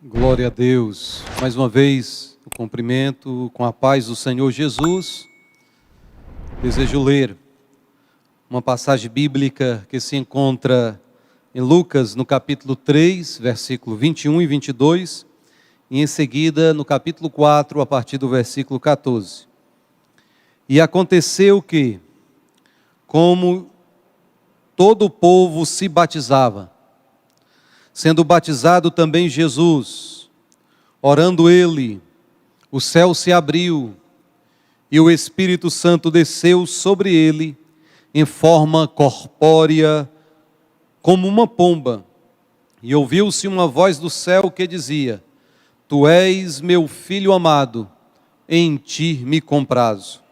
Glória a Deus. Mais uma vez, o cumprimento com a paz do Senhor Jesus. Desejo ler uma passagem bíblica que se encontra em Lucas, no capítulo 3, versículo 21 e 22, e em seguida no capítulo 4, a partir do versículo 14. E aconteceu que, como todo o povo se batizava, sendo batizado também Jesus, orando ele, o céu se abriu e o Espírito Santo desceu sobre ele em forma corpórea como uma pomba. E ouviu-se uma voz do céu que dizia: Tu és meu filho amado, em ti me comprazo.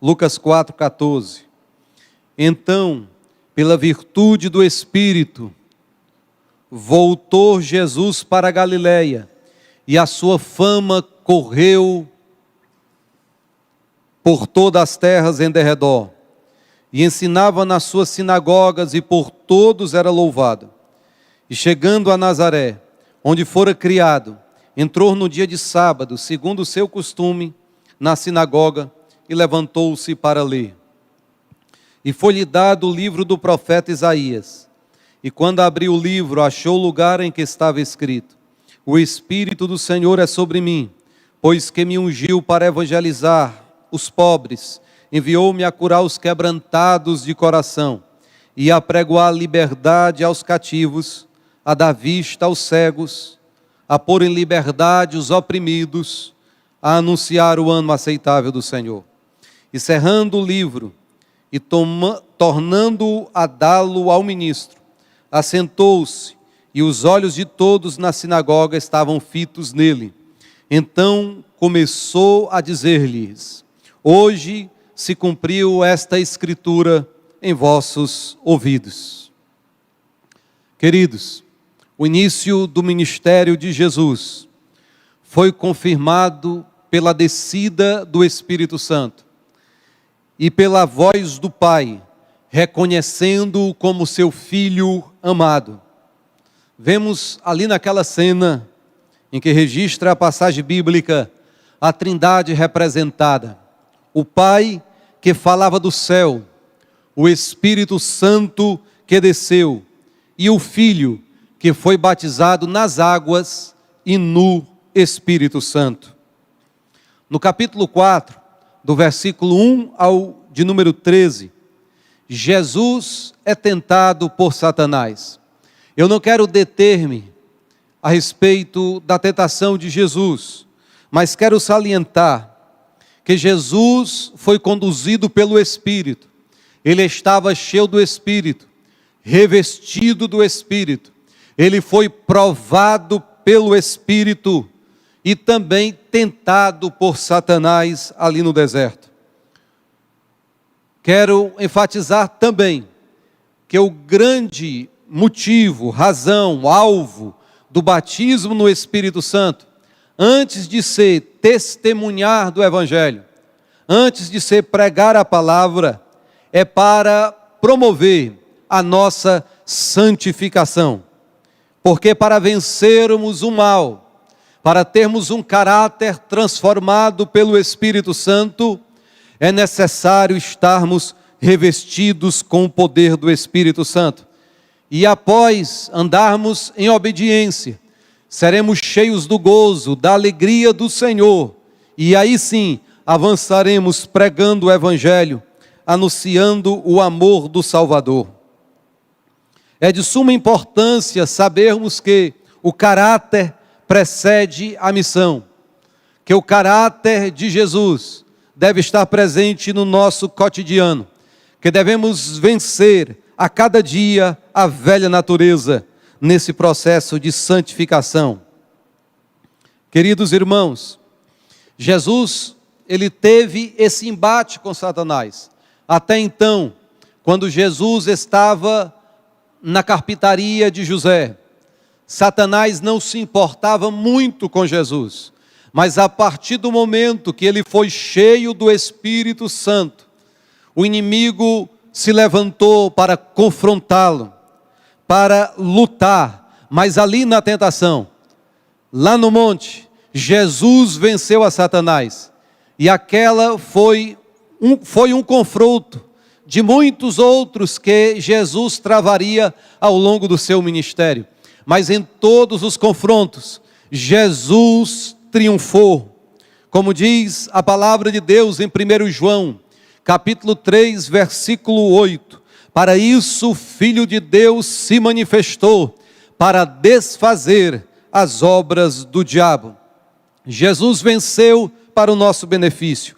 Lucas 4,14. Então, pela virtude do Espírito, voltou Jesus para a Galiléia, e a sua fama correu por todas as terras em derredor, e ensinava nas suas sinagogas, e por todos era louvado. E chegando a Nazaré, onde fora criado, entrou no dia de sábado, segundo o seu costume, na sinagoga, e levantou-se para ler. E foi-lhe dado o livro do profeta Isaías. E quando abriu o livro, achou o lugar em que estava escrito: O Espírito do Senhor é sobre mim, pois que me ungiu para evangelizar os pobres, enviou-me a curar os quebrantados de coração, e a pregoar liberdade aos cativos, a dar vista aos cegos, a pôr em liberdade os oprimidos, a anunciar o ano aceitável do Senhor. E cerrando o livro, e tornando-o a dá-lo ao ministro, assentou-se, e os olhos de todos na sinagoga estavam fitos nele. Então começou a dizer-lhes: Hoje se cumpriu esta escritura em vossos ouvidos. Queridos, o início do ministério de Jesus foi confirmado pela descida do Espírito Santo e pela voz do Pai, reconhecendo-o como seu filho amado. Vemos ali naquela cena em que registra a passagem bíblica a Trindade representada: o Pai que falava do céu, o Espírito Santo que desceu e o Filho que foi batizado nas águas e no Espírito Santo. No capítulo 4, do versículo 1 ao de número 13, Jesus é tentado por Satanás. Eu não quero deter-me a respeito da tentação de Jesus, mas quero salientar que Jesus foi conduzido pelo Espírito. Ele estava cheio do Espírito, revestido do Espírito. Ele foi provado pelo Espírito e também tentado por Satanás ali no deserto. Quero enfatizar também que o grande motivo, razão, alvo do batismo no Espírito Santo, antes de ser testemunhar do Evangelho, antes de ser pregar a palavra, é para promover a nossa santificação. Porque para vencermos o mal, para termos um caráter transformado pelo Espírito Santo, é necessário estarmos revestidos com o poder do Espírito Santo. E após andarmos em obediência, seremos cheios do gozo, da alegria do Senhor. E aí sim, avançaremos pregando o Evangelho, anunciando o amor do Salvador. É de suma importância sabermos que o caráter precede a missão, que o caráter de Jesus deve estar presente no nosso cotidiano, que devemos vencer a cada dia a velha natureza nesse processo de santificação. Queridos irmãos, Jesus, ele teve esse embate com Satanás. Até então, quando Jesus estava na carpintaria de José, Satanás não se importava muito com Jesus. Mas a partir do momento que ele foi cheio do Espírito Santo, o inimigo se levantou para confrontá-lo, para lutar. Mas ali na tentação, Lá no monte, Jesus venceu a Satanás. E aquela foi um confronto de muitos outros que Jesus travaria ao longo do seu ministério. Mas em todos os confrontos, Jesus triunfou. Como diz a palavra de Deus em 1 João, capítulo 3, versículo 8. Para isso o Filho de Deus se manifestou, para desfazer as obras do diabo. Jesus venceu para o nosso benefício.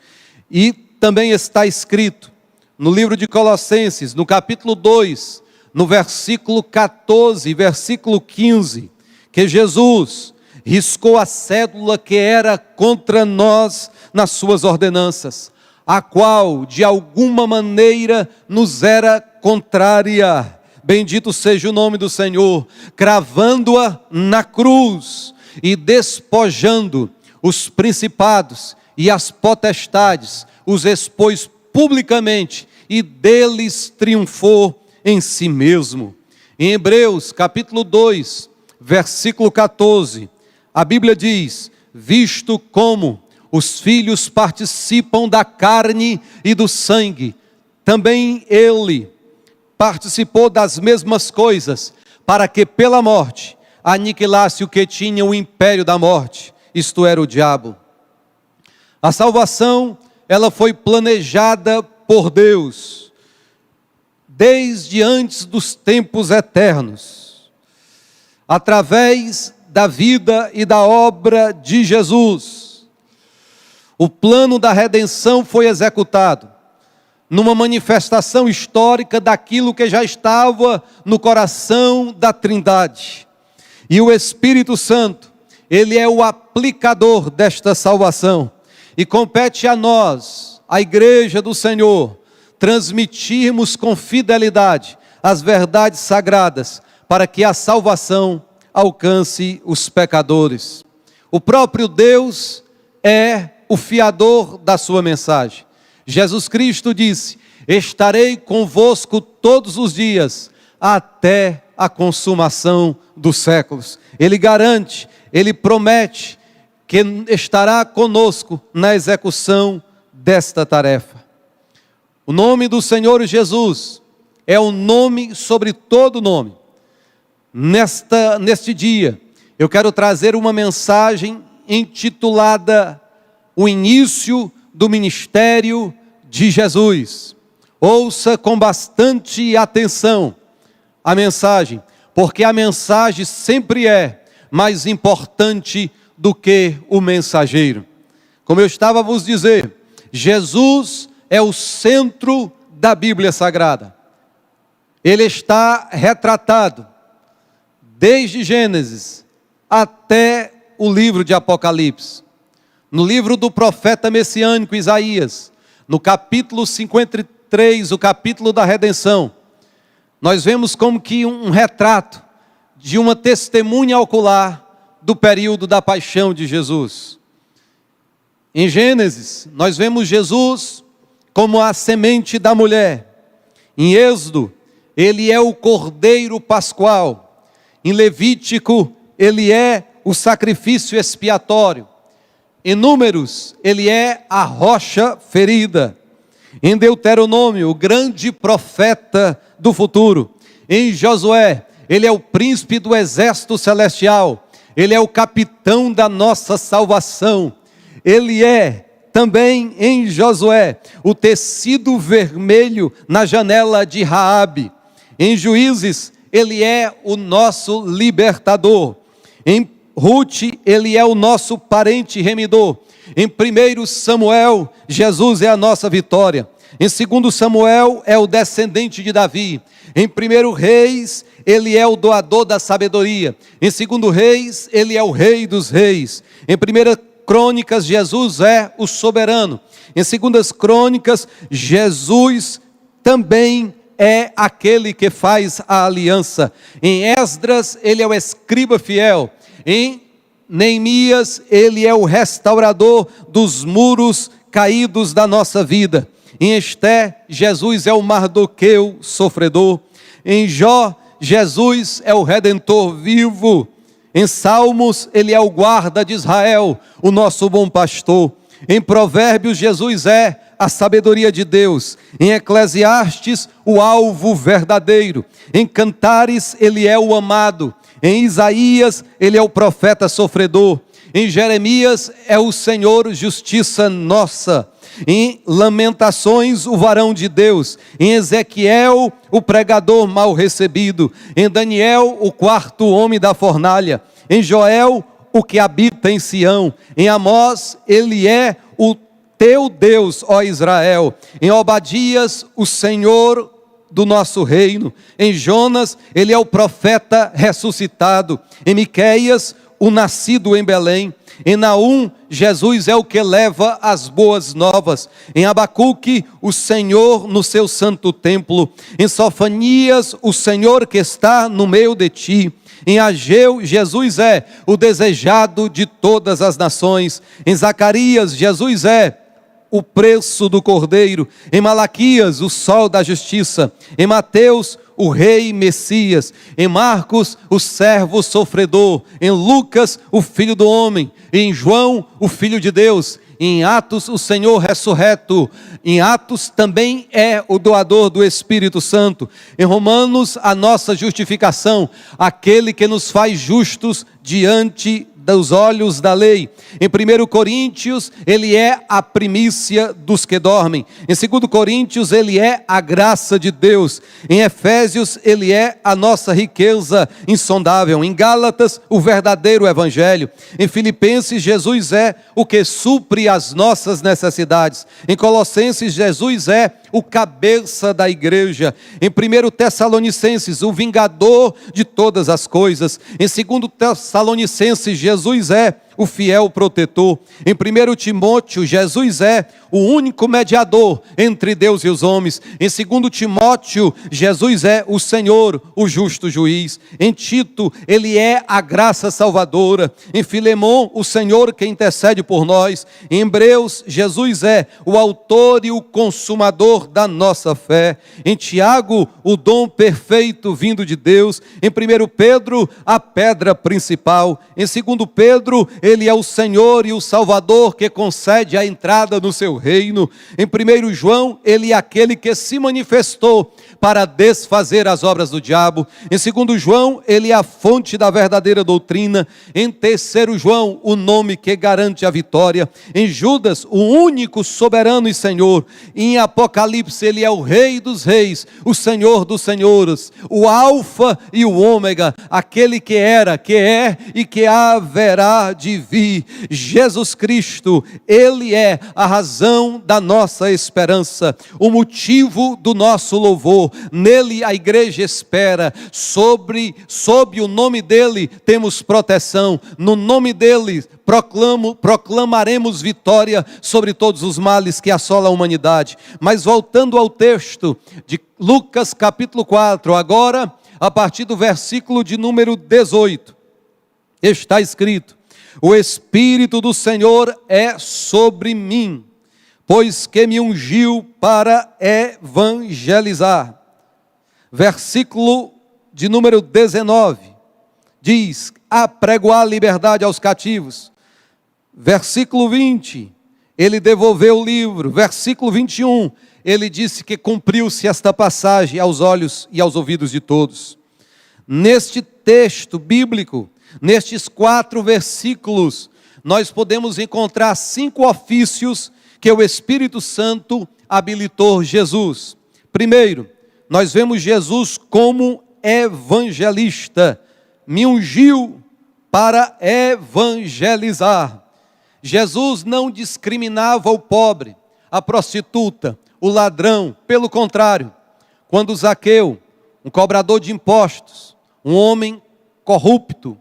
E também está escrito no livro de Colossenses, no capítulo 2, no versículo 14 e versículo 15, que Jesus riscou a cédula que era contra nós nas suas ordenanças, a qual de alguma maneira nos era contrária. Bendito seja o nome do Senhor, cravando-a na cruz e despojando os principados e as potestades, os expôs publicamente e deles triunfou em si mesmo. Em Hebreus capítulo 2, versículo 14, a Bíblia diz: visto como os filhos participam da carne e do sangue, também ele participou das mesmas coisas, para que pela morte aniquilasse o que tinha o império da morte, isto era o diabo. A salvação, ela foi planejada por Deus, desde antes dos tempos eternos, através da vida e da obra de Jesus. O plano da redenção foi executado numa manifestação histórica daquilo que já estava no coração da Trindade. E o Espírito Santo, ele é o aplicador desta salvação. E compete a nós, a Igreja do Senhor, transmitirmos com fidelidade as verdades sagradas, para que a salvação alcance os pecadores. O próprio Deus é o fiador da sua mensagem. Jesus Cristo disse: estarei convosco todos os dias, até a consumação dos séculos. Ele garante, ele promete que estará conosco na execução desta tarefa. O nome do Senhor Jesus é o nome sobre todo nome. Neste dia, eu quero trazer uma mensagem intitulada O Início do Ministério de Jesus. Ouça com bastante atenção a mensagem, porque a mensagem sempre é mais importante do que o mensageiro. Como eu estava a vos dizer, Jesus é o centro da Bíblia Sagrada. Ele está retratado desde Gênesis até o livro de Apocalipse. No livro do profeta messiânico Isaías, no capítulo 53, o capítulo da redenção, nós vemos como que um retrato de uma testemunha ocular do período da paixão de Jesus. Em Gênesis, nós vemos Jesus como a semente da mulher. Em Êxodo, ele é o cordeiro pascual. Em Levítico, ele é o sacrifício expiatório. Em Números, ele é a rocha ferida. Em Deuteronômio, o grande profeta do futuro. Em Josué, ele é o príncipe do exército celestial. Ele é o capitão da nossa salvação. Ele é também em Josué o tecido vermelho na janela de Raabe. Em Juízes, ele é o nosso libertador. Em Ruth, ele é o nosso parente remidor. Em 1 Samuel, Jesus é a nossa vitória. Em 2 Samuel, é o descendente de Davi. Em 1 Reis, ele é o doador da sabedoria. Em 2 Reis, ele é o rei dos reis. Em 1 Crônicas, Jesus é o soberano. Em 2 Crônicas, Jesus também é aquele que faz a aliança. Em Esdras, ele é o escriba fiel. Em Neemias, ele é o restaurador dos muros caídos da nossa vida. Em Esté, Jesus é o Mardoqueu sofredor. Em Jó, Jesus é o Redentor vivo. Em Salmos, ele é o guarda de Israel, o nosso bom pastor. Em Provérbios, Jesus é a sabedoria de Deus. Em Eclesiastes, o alvo verdadeiro. Em Cantares, ele é o amado. Em Isaías, ele é o profeta sofredor. Em Jeremias, é o Senhor justiça nossa. Em Lamentações, o varão de Deus. Em Ezequiel, o pregador mal recebido. Em Daniel, o quarto homem da fornalha. Em Joel, o que habita em Sião. Em Amós, ele é o teu Deus, ó Israel. Em Obadias, o Senhor do nosso reino. Em Jonas, ele é o profeta ressuscitado. Em Miqueias, o nascido em Belém. Em Naum, Jesus é o que leva as boas novas. Em Abacuque, o Senhor no seu santo templo. Em Sofanias, o Senhor que está no meio de ti. Em Ageu, Jesus é o desejado de todas as nações. Em Zacarias, Jesus é o preço do Cordeiro. Em Malaquias, o sol da justiça. Em Mateus, o rei Messias. Em Marcos, o servo sofredor. Em Lucas, o filho do homem. Em João, o filho de Deus. Em Atos, o Senhor ressurreto. Em Atos também é o doador do Espírito Santo. Em Romanos, a nossa justificação, aquele que nos faz justos diante dos olhos da lei. Em 1 Coríntios, ele é a primícia dos que dormem. Em 2 Coríntios, ele é a graça de Deus. Em Efésios, ele é a nossa riqueza insondável. Em Gálatas, o verdadeiro evangelho. Em Filipenses, Jesus é o que supre as nossas necessidades. Em Colossenses, Jesus é o cabeça da igreja. Em 1 Tessalonicenses, o vingador de todas as coisas. Em 2 Tessalonicenses, Jesus é o fiel protetor. Em 1 Timóteo, Jesus é o único mediador entre Deus e os homens. Em 2 Timóteo, Jesus é o Senhor, o justo juiz. Em Tito, ele é a graça salvadora. Em Filemão, o Senhor que intercede por nós. Em Hebreus, Jesus é o autor e o consumador da nossa fé. Em Tiago, o dom perfeito vindo de Deus. Em 1 Pedro, a pedra principal. Em 2 Pedro, ele é o Senhor e o Salvador que concede a entrada no seu reino. Em 1 João, ele é aquele que se manifestou para desfazer as obras do diabo. Em 2 João, ele é a fonte da verdadeira doutrina. Em 3 João, o nome que garante a vitória. Em Judas, o único soberano e Senhor. Em Apocalipse, ele é o Rei dos reis, o Senhor dos senhores, o Alfa e o Ômega, aquele que era, que é e que haverá de vir. Jesus Cristo, ele é a razão da nossa esperança, o motivo do nosso louvor. Nele a igreja espera, sob o nome dele temos proteção, no nome dele proclamaremos vitória sobre todos os males que assolam a humanidade. Mas voltando ao texto de Lucas capítulo 4, agora a partir do versículo de número 18, está escrito: o Espírito do Senhor é sobre mim, pois que me ungiu para evangelizar. Versículo de número 19, diz: apregoar liberdade aos cativos. Versículo 20, ele devolveu o livro. Versículo 21, ele disse que cumpriu-se esta passagem aos olhos e aos ouvidos de todos. Neste texto bíblico, nestes 4 versículos, nós podemos encontrar 5 ofícios que o Espírito Santo habilitou Jesus. Primeiro, nós vemos Jesus como evangelista, me ungiu para evangelizar. Jesus não discriminava o pobre, a prostituta, o ladrão. Pelo contrário, quando Zaqueu, um cobrador de impostos, um homem corrupto,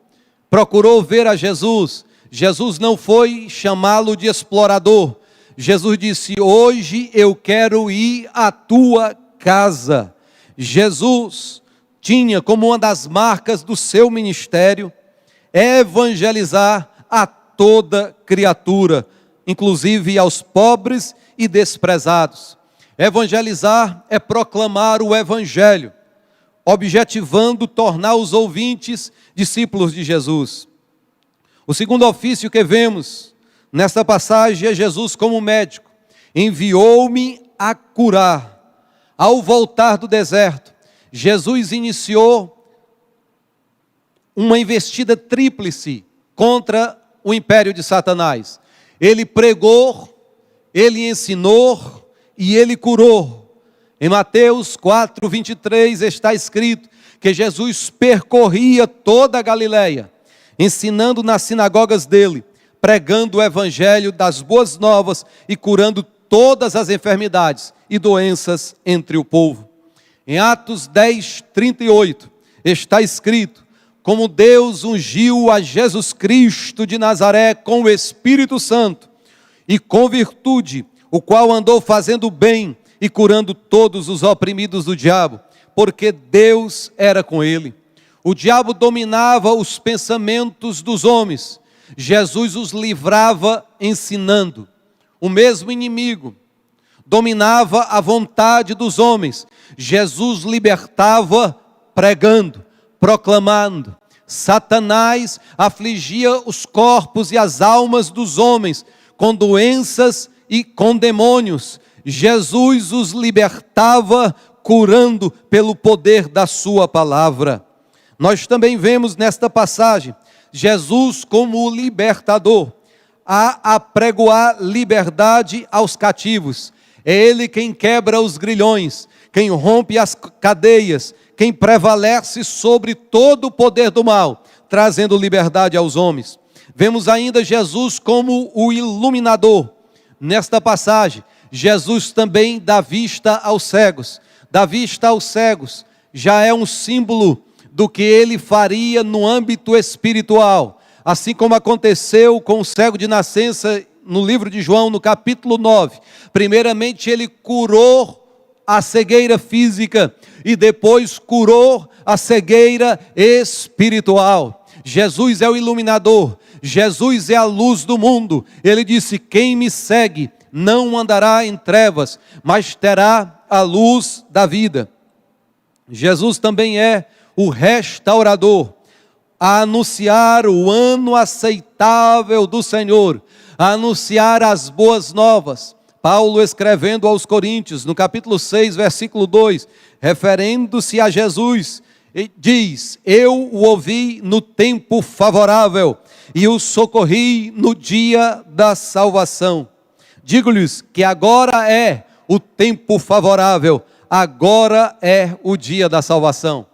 procurou ver a Jesus, Jesus não foi chamá-lo de explorador. Jesus disse: hoje eu quero ir à tua casa. Jesus tinha como uma das marcas do seu ministério evangelizar a toda criatura, inclusive aos pobres e desprezados. Evangelizar é proclamar o evangelho. objetivando tornar os ouvintes discípulos de Jesus. O segundo ofício que vemos nesta passagem é Jesus como médico. Enviou-me a curar. Ao voltar do deserto, Jesus iniciou uma investida tríplice contra o império de Satanás. Ele pregou, ele ensinou e ele curou. Em Mateus 4:23 está escrito que Jesus percorria toda a Galileia, ensinando nas sinagogas dele, pregando o evangelho das boas novas e curando todas as enfermidades e doenças entre o povo. Em Atos 10:38 está escrito: como Deus ungiu a Jesus Cristo de Nazaré com o Espírito Santo e com virtude, o qual andou fazendo bem e curando todos os oprimidos do diabo, porque Deus era com ele. O diabo dominava os pensamentos dos homens, Jesus os livrava ensinando. O mesmo inimigo dominava a vontade dos homens, Jesus libertava pregando, proclamando. Satanás afligia os corpos e as almas dos homens com doenças e com demônios. Jesus os libertava curando pelo poder da sua palavra. Nós também vemos nesta passagem Jesus como o libertador, a apregoar liberdade aos cativos. É Ele quem quebra os grilhões, quem rompe as cadeias, quem prevalece sobre todo o poder do mal, trazendo liberdade aos homens. Vemos ainda Jesus como o iluminador. Nesta passagem, Jesus também dá vista aos cegos. Dá vista aos cegos já é um símbolo do que ele faria no âmbito espiritual. Assim como aconteceu com o cego de nascença no livro de João, no capítulo 9. Primeiramente ele curou a cegueira física e depois curou a cegueira espiritual. Jesus é o iluminador, Jesus é a luz do mundo. Ele disse: quem me segue não andará em trevas, mas terá a luz da vida. Jesus também é o restaurador, a anunciar o ano aceitável do Senhor, a anunciar as boas novas. Paulo, escrevendo aos Coríntios, no capítulo 6, versículo 2, referindo-se a Jesus, diz: eu o ouvi no tempo favorável e o socorri no dia da salvação. Digo-lhes que agora é o tempo favorável, agora é o dia da salvação.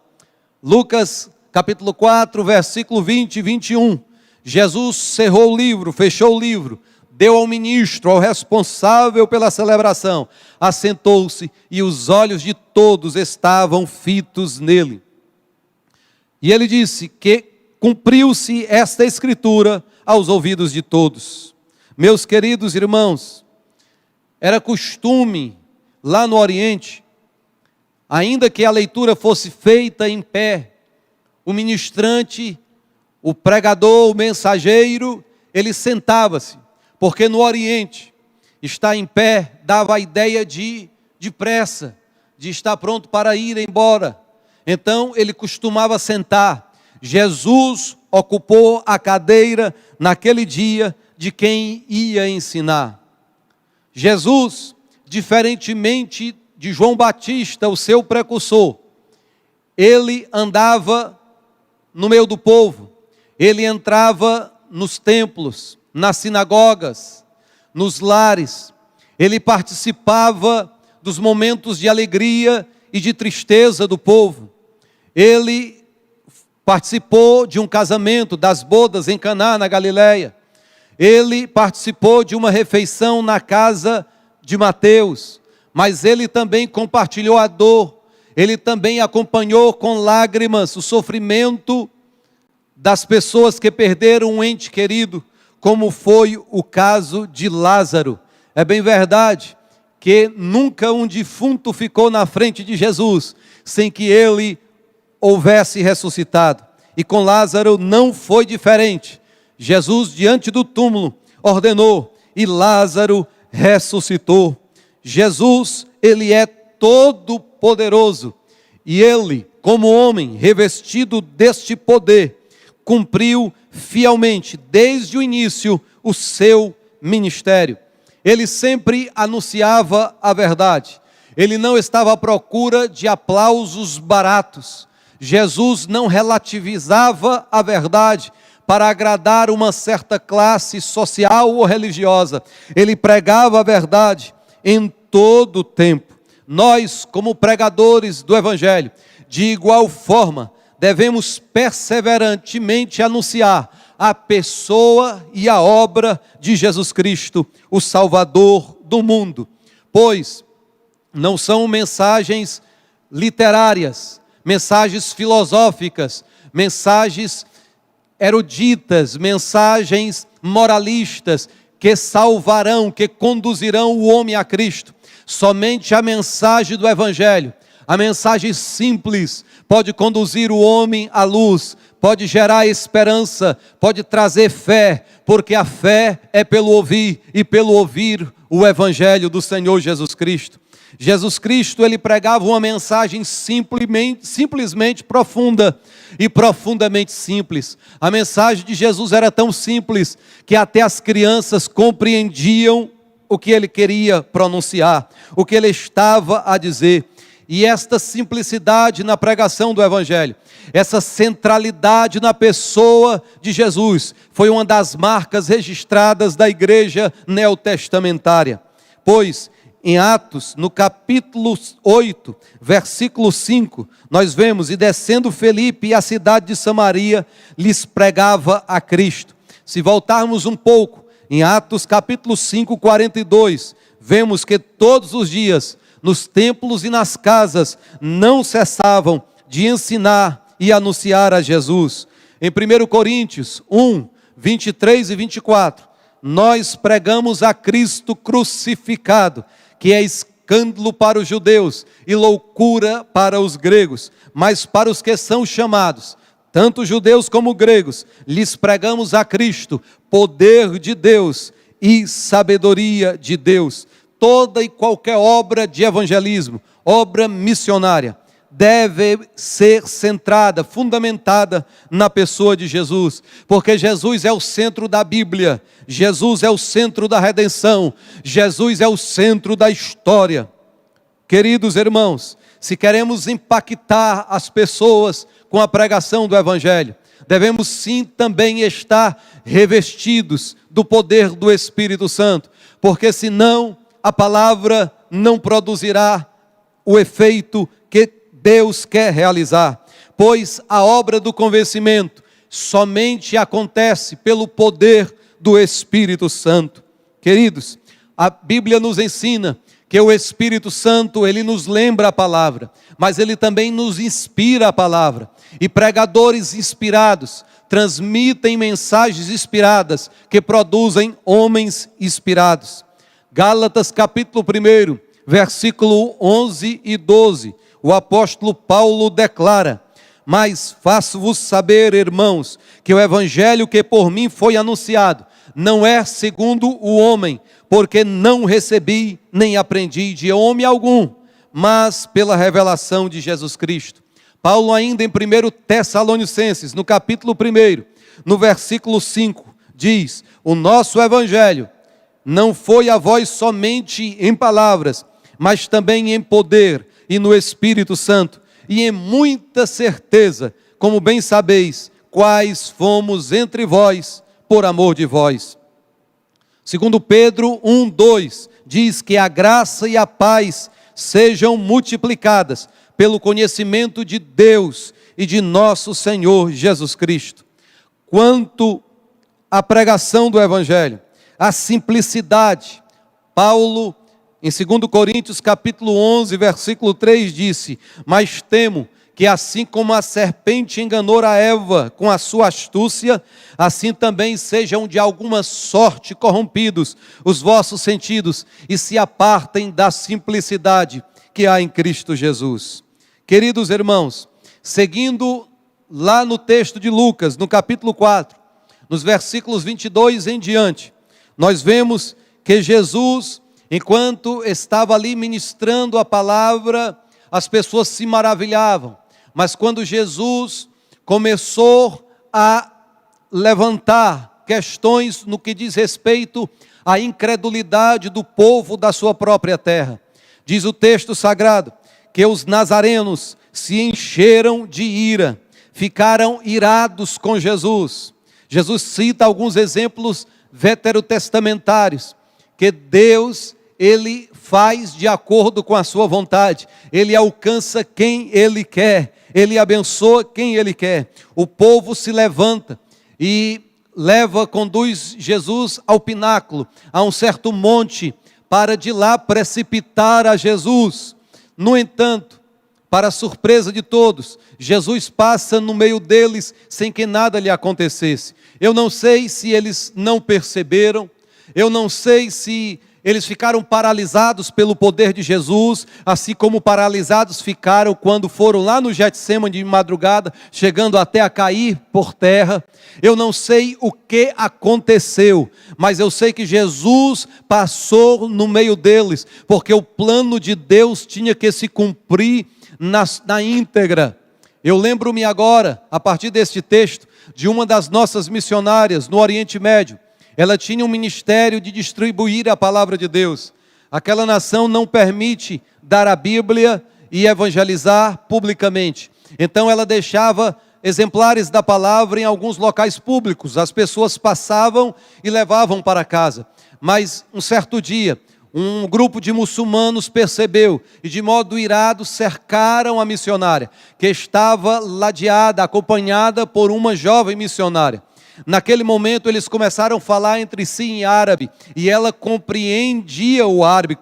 Lucas capítulo 4, versículo 20 e 21. Jesus cerrou o livro, fechou o livro, deu ao ministro, ao responsável pela celebração, assentou-se e os olhos de todos estavam fitos nele. E ele disse que cumpriu-se esta escritura aos ouvidos de todos. Meus queridos irmãos, era costume lá no Oriente, ainda que a leitura fosse feita em pé, o ministrante, o pregador, o mensageiro, ele sentava-se, porque no Oriente, estar em pé dava a ideia de pressa, de estar pronto para ir embora. Então ele costumava sentar. Jesus ocupou a cadeira naquele dia de quem ia ensinar. Jesus, diferentemente de João Batista, o seu precursor, ele andava no meio do povo, ele entrava nos templos, nas sinagogas, nos lares, ele participava dos momentos de alegria e de tristeza do povo. Ele participou de um casamento, das bodas em Caná, na Galileia. Ele participou de uma refeição na casa de Mateus, mas ele também compartilhou a dor, ele também acompanhou com lágrimas o sofrimento das pessoas que perderam um ente querido, como foi o caso de Lázaro. É bem verdade que nunca um defunto ficou na frente de Jesus sem que ele houvesse ressuscitado. E com Lázaro não foi diferente. Jesus, diante do túmulo, ordenou e Lázaro ressuscitou. Jesus, ele é todo poderoso E ele, como homem revestido deste poder, cumpriu fielmente, desde o início, o seu ministério. Ele sempre anunciava a verdade. Ele não estava à procura de aplausos baratos. Jesus não relativizava a verdade para agradar uma certa classe social ou religiosa. Ele pregava a verdade em todo o tempo. Nós, como pregadores do Evangelho, de igual forma, devemos perseverantemente anunciar a pessoa e a obra de Jesus Cristo, o Salvador do mundo. Pois não são mensagens literárias, mensagens filosóficas, mensagens eruditas, mensagens moralistas que salvarão, que conduzirão o homem a Cristo. Somente a mensagem do Evangelho, a mensagem simples, pode conduzir o homem à luz, pode gerar esperança, pode trazer fé, porque a fé é pelo ouvir, e pelo ouvir o Evangelho do Senhor Jesus Cristo. Jesus Cristo, ele pregava uma mensagem simplesmente profunda e profundamente simples. A mensagem de Jesus era tão simples que até as crianças compreendiam o que ele queria pronunciar, o que ele estava a dizer. E esta simplicidade na pregação do Evangelho, essa centralidade na pessoa de Jesus, foi uma das marcas registradas da igreja neotestamentária. Pois, em Atos, no capítulo 8, versículo 5, nós vemos: e descendo Felipe à cidade de Samaria, lhes pregava a Cristo. Se voltarmos um pouco, em Atos capítulo 5, 42, vemos que todos os dias, nos templos e nas casas, não cessavam de ensinar e anunciar a Jesus. Em 1 Coríntios 1, 23 e 24, nós pregamos a Cristo crucificado, que é escândalo para os judeus e loucura para os gregos, mas para os que são chamados, tanto judeus como gregos, lhes pregamos a Cristo, poder de Deus e sabedoria de Deus. Toda e qualquer obra de evangelismo, obra missionária, deve ser centrada, fundamentada na pessoa de Jesus, porque Jesus é o centro da Bíblia, Jesus é o centro da redenção, Jesus é o centro da história. Queridos irmãos, se queremos impactar as pessoas com a pregação do Evangelho, devemos sim também estar revestidos do poder do Espírito Santo, porque senão a palavra não produzirá o efeito que Deus quer realizar, pois a obra do convencimento somente acontece pelo poder do Espírito Santo. Queridos, a Bíblia nos ensina que o Espírito Santo, ele nos lembra a palavra, mas ele também nos inspira a palavra, e pregadores inspirados transmitem mensagens inspiradas que produzem homens inspirados. Gálatas capítulo 1, versículo 11 e 12, o apóstolo Paulo declara: mas faço-vos saber, irmãos, que o evangelho que por mim foi anunciado, não é segundo o homem, porque não recebi nem aprendi de homem algum, mas pela revelação de Jesus Cristo. Paulo ainda em 1 Tessalonicenses, no capítulo 1, no versículo 5, diz: o nosso evangelho não foi a vós somente em palavras, mas também em poder e no Espírito Santo, e em muita certeza, como bem sabeis, quais fomos entre vós, por amor de vós. Segundo Pedro 1:2, diz que a graça e a paz sejam multiplicadas pelo conhecimento de Deus e de nosso Senhor Jesus Cristo. Quanto à pregação do Evangelho, a simplicidade, Paulo, em 2 Coríntios capítulo 11, versículo 3, disse: mas temo que assim como a serpente enganou a Eva com a sua astúcia, assim também sejam de alguma sorte corrompidos os vossos sentidos e se apartem da simplicidade que há em Cristo Jesus. Queridos irmãos, seguindo lá no texto de Lucas, no capítulo 4, nos versículos 22 em diante, nós vemos que Jesus, enquanto estava ali ministrando a palavra as pessoas se maravilhavam. Mas quando Jesus começou a levantar questões no que diz respeito à incredulidade do povo da sua própria terra, diz o texto sagrado que os nazarenos se encheram de ira, ficaram irados com Jesus. Jesus cita alguns exemplos veterotestamentários, que Deus, Ele faz de acordo com a sua vontade, Ele alcança quem Ele quer, Ele abençoa quem Ele quer. O povo se levanta e conduz Jesus ao pináculo, a um certo monte, para de lá precipitar a Jesus. No entanto, para a surpresa de todos, Jesus passa no meio deles sem que nada lhe acontecesse. Eu não sei se eles não perceberam, eu não sei se eles ficaram paralisados pelo poder de Jesus, assim como paralisados ficaram quando foram lá no Getsêmani de madrugada, chegando até a cair por terra. Eu não sei o que aconteceu, mas eu sei que Jesus passou no meio deles, porque o plano de Deus tinha que se cumprir na íntegra. Eu lembro-me agora, a partir deste texto, de uma das nossas missionárias no Oriente Médio. Ela tinha um ministério de distribuir a palavra de Deus. Aquela nação não permite dar a Bíblia e evangelizar publicamente. Então ela deixava exemplares da palavra em alguns locais públicos. As pessoas passavam e levavam para casa. Mas um certo dia, um grupo de muçulmanos percebeu e de modo irado cercaram a missionária, que estava ladeada, acompanhada por uma jovem missionária. Naquele momento eles começaram a falar entre si em árabe, e ela compreende o árabe,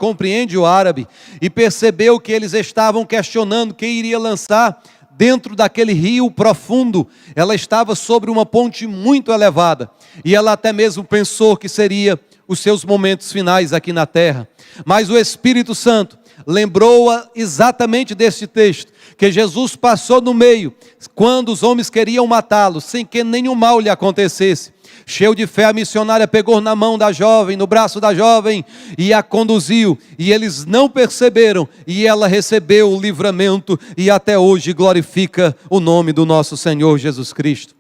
e percebeu que eles estavam questionando quem iria lançar dentro daquele rio profundo. Ela estava sobre uma ponte muito elevada, e ela até mesmo pensou que seria os seus momentos finais aqui na terra. Mas o Espírito Santo lembrou-a exatamente desse texto, que Jesus passou no meio, quando os homens queriam matá-lo, sem que nenhum mal lhe acontecesse. Cheio de fé, a missionária pegou na mão da jovem, no braço da jovem, e a conduziu, e eles não perceberam, e ela recebeu o livramento, e até hoje glorifica o nome do nosso Senhor Jesus Cristo.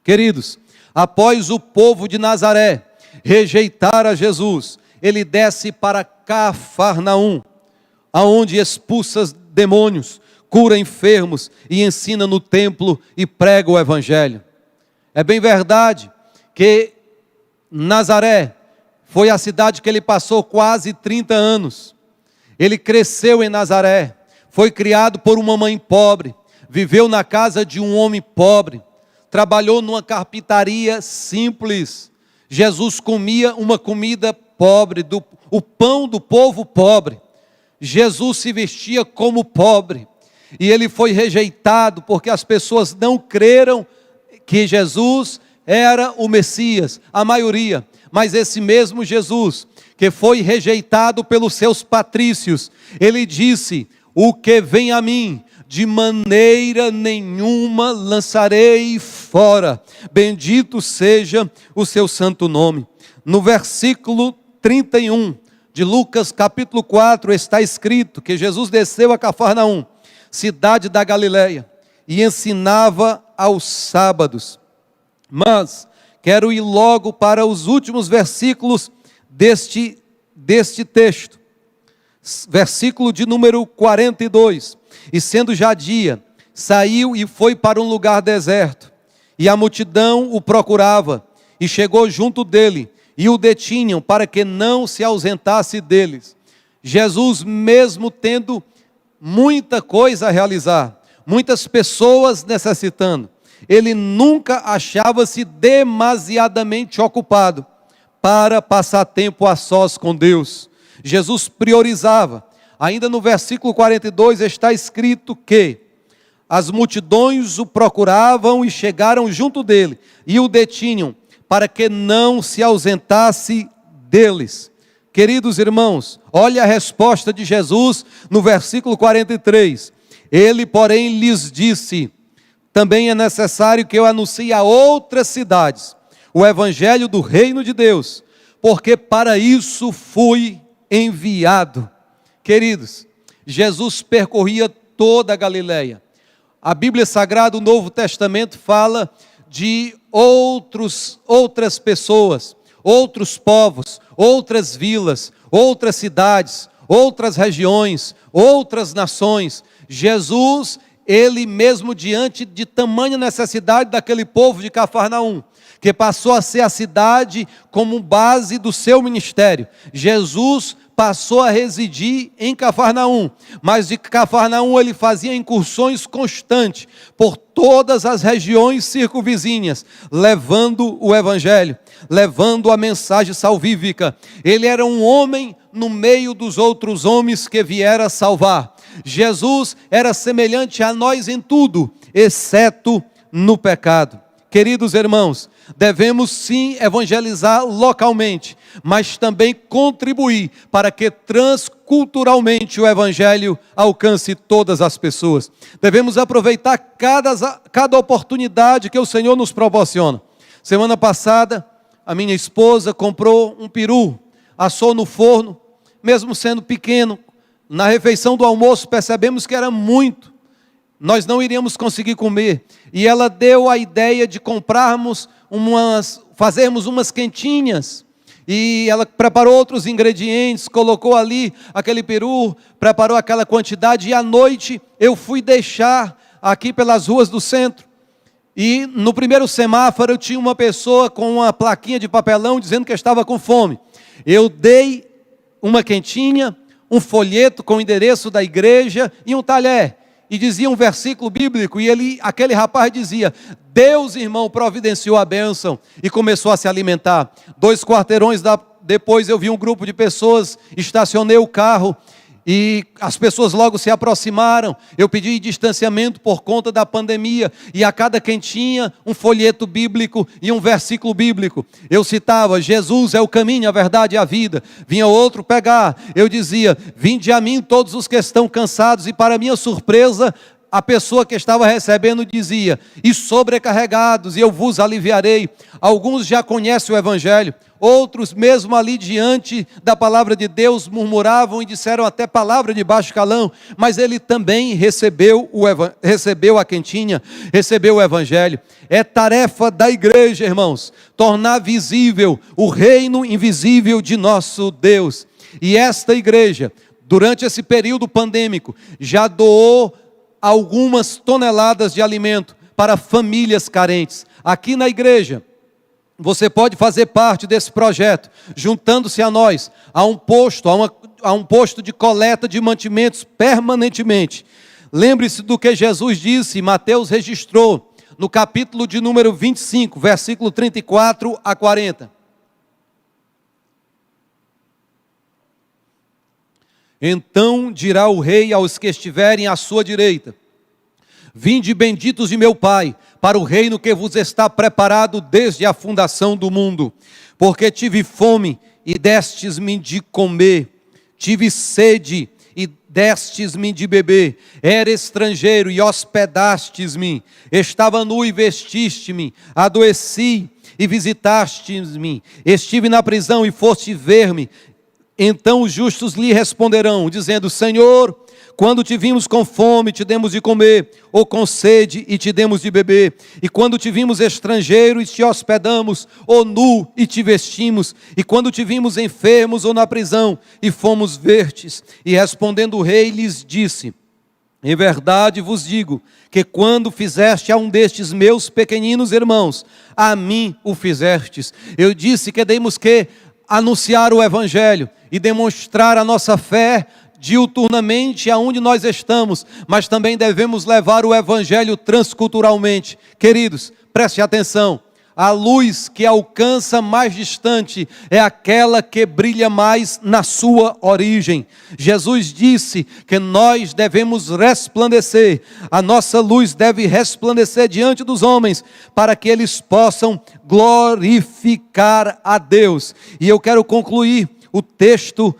Queridos, após o povo de Nazaré rejeitar a Jesus, ele desce para Cafarnaum, aonde expulsa demônios, cura enfermos e ensina no templo e prega o evangelho. É bem verdade que Nazaré foi a cidade que ele passou quase 30 anos. Ele cresceu em Nazaré, foi criado por uma mãe pobre, viveu na casa de um homem pobre, trabalhou numa carpintaria simples. Jesus comia uma comida pobre, o pão do povo pobre. Jesus se vestia como pobre, e ele foi rejeitado porque as pessoas não creram que Jesus era o Messias, a maioria. Mas esse mesmo Jesus, que foi rejeitado pelos seus patrícios, ele disse: o que vem a mim, de maneira nenhuma lançarei fora. Bendito seja o seu santo nome. No versículo 31 de Lucas capítulo 4 está escrito que Jesus desceu a Cafarnaum, cidade da Galileia, e ensinava aos sábados. Mas quero ir logo para os últimos versículos deste texto. Versículo de número 42. E sendo já dia, saiu e foi para um lugar deserto, e a multidão o procurava, e chegou junto dele, e o detinham para que não se ausentasse deles. Jesus, mesmo tendo muita coisa a realizar, muitas pessoas necessitando, ele nunca achava-se demasiadamente ocupado para passar tempo a sós com Deus. Jesus priorizava. Ainda no versículo 42 está escrito que as multidões o procuravam e chegaram junto dele, e o detinham, para que não se ausentasse deles. Queridos irmãos, olha a resposta de Jesus no versículo 43. Ele, porém, lhes disse: também é necessário que eu anuncie a outras cidades o evangelho do reino de Deus, porque para isso fui enviado. Queridos, Jesus percorria toda a Galileia. A Bíblia Sagrada, o Novo Testamento, fala de outras pessoas, outros povos, outras vilas, outras cidades, outras regiões, outras nações. Jesus, ele mesmo diante de tamanha necessidade daquele povo de Cafarnaum, que passou a ser a cidade como base do seu ministério, Jesus passou a residir em Cafarnaum, mas de Cafarnaum ele fazia incursões constantes por todas as regiões circunvizinhas, levando o evangelho, levando a mensagem salvífica. Ele era um homem no meio dos outros homens que viera salvar. Jesus era semelhante a nós em tudo, exceto no pecado. Queridos irmãos, devemos sim evangelizar localmente, mas também contribuir para que transculturalmente o evangelho alcance todas as pessoas. Devemos aproveitar cada oportunidade que o Senhor nos proporciona. Semana passada, a minha esposa comprou um peru, assou no forno, mesmo sendo pequeno. Na refeição do almoço percebemos que era muito. Nós não iríamos conseguir comer. E ela deu a ideia de fazermos umas quentinhas. E ela preparou outros ingredientes, colocou ali aquele peru, preparou aquela quantidade. E à noite eu fui deixar aqui pelas ruas do centro. E no primeiro semáforo eu tinha uma pessoa com uma plaquinha de papelão dizendo que estava com fome. Eu dei uma quentinha, um folheto com o endereço da igreja e um talher. E dizia um versículo bíblico, e aquele rapaz dizia: Deus, irmão, providenciou a bênção, e começou a se alimentar. 2 quarteirões depois eu vi um grupo de pessoas, estacionei o carro, e as pessoas logo se aproximaram. Eu pedi distanciamento por conta da pandemia, e a cada quentinha um folheto bíblico e um versículo bíblico. Eu citava: Jesus é o caminho, a verdade e a vida. Vinha outro pegar, eu dizia: vinde a mim todos os que estão cansados. E para minha surpresa, a pessoa que estava recebendo dizia: e sobrecarregados, e eu vos aliviarei. Alguns já conhecem o evangelho, outros mesmo ali diante da palavra de Deus murmuravam e disseram até palavra de baixo calão, mas ele também recebeu a quentinha, recebeu o evangelho. É tarefa da igreja, irmãos, tornar visível o reino invisível de nosso Deus. E esta igreja, durante esse período pandêmico, já doou algumas toneladas de alimento para famílias carentes. Aqui na igreja, você pode fazer parte desse projeto, juntando-se a nós, a um posto de coleta de mantimentos permanentemente. Lembre-se do que Jesus disse, Mateus registrou, no capítulo de número 25, versículo 34 a 40. Então dirá o rei aos que estiverem à sua direita: vinde benditos de meu Pai, para o reino que vos está preparado desde a fundação do mundo. Porque tive fome e destes-me de comer, tive sede e destes-me de beber, era estrangeiro e hospedastes-me, estava nu e vestiste-me, adoeci e visitastes-me, estive na prisão e foste ver-me. Então os justos lhe responderão, dizendo: Senhor, quando te vimos com fome, te demos de comer, ou com sede, e te demos de beber. E quando te vimos estrangeiro, e te hospedamos, ou nu, e te vestimos. E quando te vimos enfermos, ou na prisão, e fomos ver-te. E respondendo o rei, lhes disse: em verdade vos digo, que quando fizeste a um destes meus pequeninos irmãos, a mim o fizestes. Eu disse que temos que anunciar o evangelho e demonstrar a nossa fé diuturnamente aonde nós estamos, mas também devemos levar o evangelho transculturalmente. Queridos, preste atenção, a luz que alcança mais distante é aquela que brilha mais na sua origem. Jesus disse que nós devemos resplandecer, a nossa luz deve resplandecer diante dos homens, para que eles possam glorificar a Deus. E eu quero concluir o texto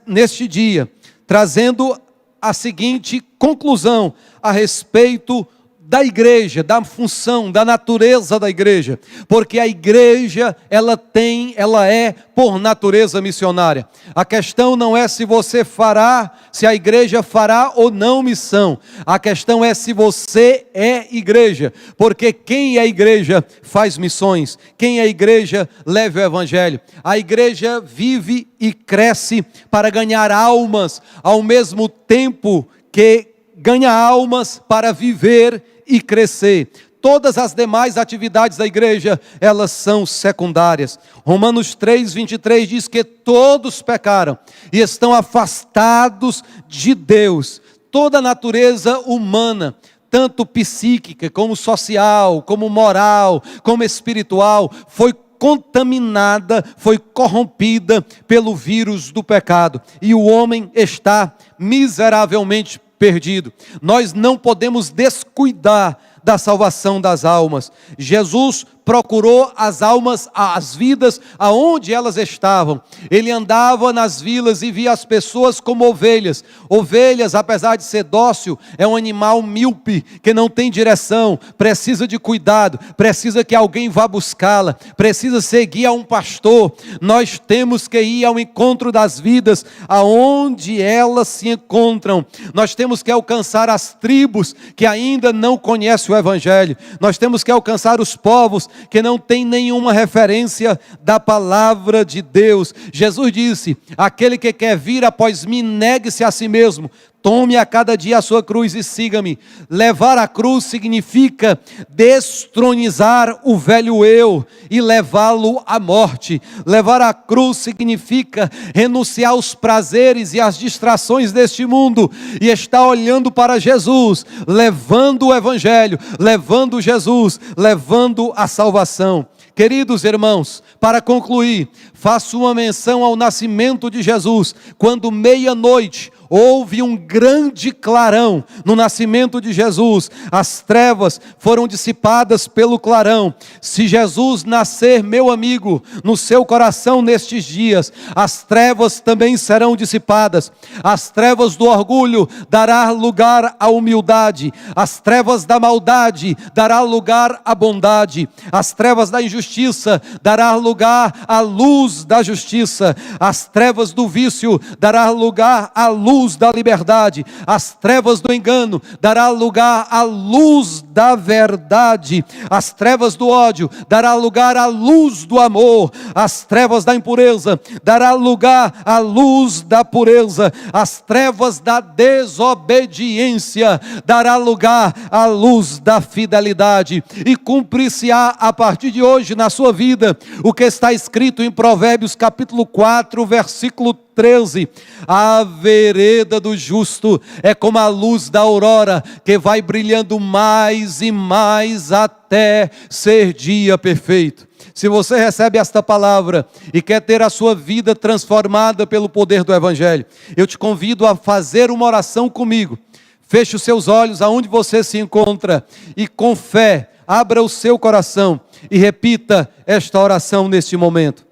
neste dia, trazendo a seguinte conclusão a respeito da igreja, da função, da natureza da igreja, porque a igreja, ela é por natureza missionária. A questão não é se você fará, se a igreja fará ou não missão, a questão é se você é igreja, porque quem é igreja faz missões, quem é igreja leva o evangelho. A igreja vive e cresce para ganhar almas, ao mesmo tempo que ganha almas para viver e crescer. Todas as demais atividades da igreja, elas são secundárias. Romanos 3:23 diz que todos pecaram e estão afastados de Deus. Toda a natureza humana, tanto psíquica, como social, como moral, como espiritual, foi contaminada, foi corrompida pelo vírus do pecado. E o homem está miseravelmente perdido. Nós não podemos descuidar da salvação das almas. Jesus procurou as almas, as vidas, aonde elas estavam. Ele andava nas vilas e via as pessoas como ovelhas. Ovelhas, apesar de ser dócil, é um animal míope, que não tem direção, precisa de cuidado, precisa que alguém vá buscá-la, precisa seguir a um pastor. Nós temos que ir ao encontro das vidas, aonde elas se encontram. Nós temos que alcançar as tribos que ainda não conhecem o evangelho. Nós temos que alcançar os povos que não têm nenhuma referência da palavra de Deus. Jesus disse: aquele que quer vir após mim, negue-se a si mesmo, tome a cada dia a sua cruz e siga-me. Levar a cruz significa destronizar o velho eu e levá-lo à morte. Levar a cruz significa renunciar aos prazeres e às distrações deste mundo e estar olhando para Jesus, levando o evangelho, levando Jesus, levando a salvação. Queridos irmãos, para concluir, faço uma menção ao nascimento de Jesus, quando meia-noite houve um grande clarão no nascimento de Jesus. As trevas foram dissipadas pelo clarão. Se Jesus nascer, meu amigo, no seu coração nestes dias, as trevas também serão dissipadas. As trevas do orgulho dará lugar à humildade. As trevas da maldade dará lugar à bondade. As trevas da injustiça dará lugar à luz da justiça. As trevas do vício dará lugar à luz da liberdade. As trevas do engano dará lugar à luz da verdade. As trevas do ódio dará lugar à luz do amor. As trevas da impureza dará lugar à luz da pureza. As trevas da desobediência dará lugar à luz da fidelidade. E cumprir-se-á a partir de hoje na sua vida o que está escrito em Provérbios capítulo 4, versículo 13: a vereda do justo é como a luz da aurora, que vai brilhando mais e mais até ser dia perfeito. Se você recebe esta palavra e quer ter a sua vida transformada pelo poder do evangelho, eu te convido a fazer uma oração comigo. Feche os seus olhos aonde você se encontra e com fé, abra o seu coração e repita esta oração neste momento.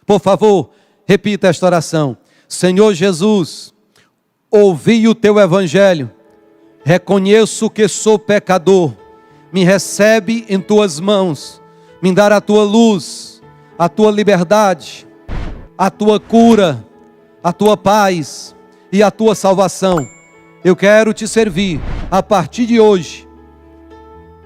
Por favor, repita esta oração. Senhor Jesus, ouvi o teu evangelho, reconheço que sou pecador, me recebe em tuas mãos, me dá a tua luz, a tua liberdade, a tua cura, a tua paz e a tua salvação. Eu quero te servir a partir de hoje,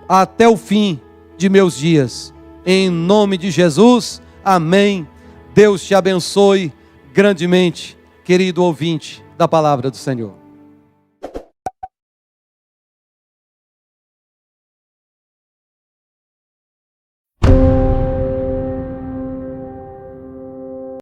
até o fim de meus dias. Em nome de Jesus, amém. Deus te abençoe grandemente, querido ouvinte da palavra do Senhor.